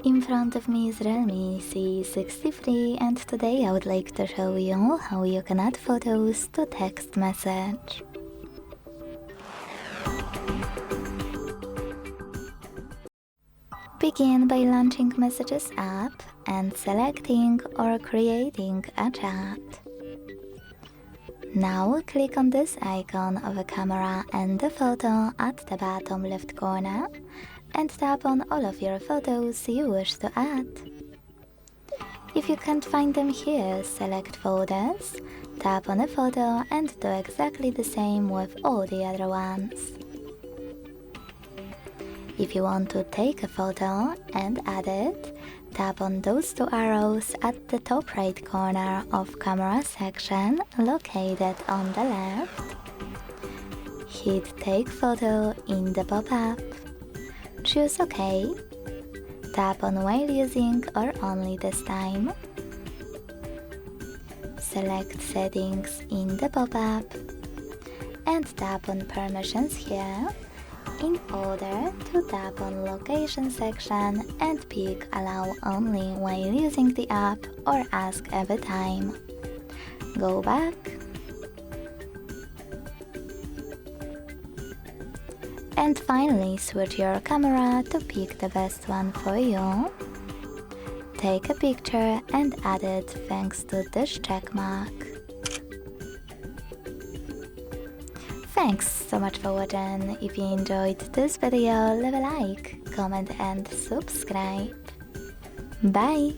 In front of me is REALME C63 and today I would like to show you how you can add photos to text message. Begin by launching Messages app and selecting or creating a chat. Now click on this icon of a camera and a photo at the bottom left corner and tap on all of your photos you wish to add. If you can't find them here, select Photos, tap on a photo and do exactly the same with all the other ones. If you want to take a photo and add it, tap on those two arrows at the top right corner of Camera section located on the left. Hit Take Photo in the pop-up. Choose OK. Tap on While using or only this time. Select Settings in the pop-up and tap on Permissions here in order to tap on Location section and pick Allow only while using the app or Ask every time. Go back. And finally switch your camera to pick the best one for you. Take a picture and add it thanks to this check mark. Thanks so much for watching. If you enjoyed this video, leave a like, comment and subscribe. Bye!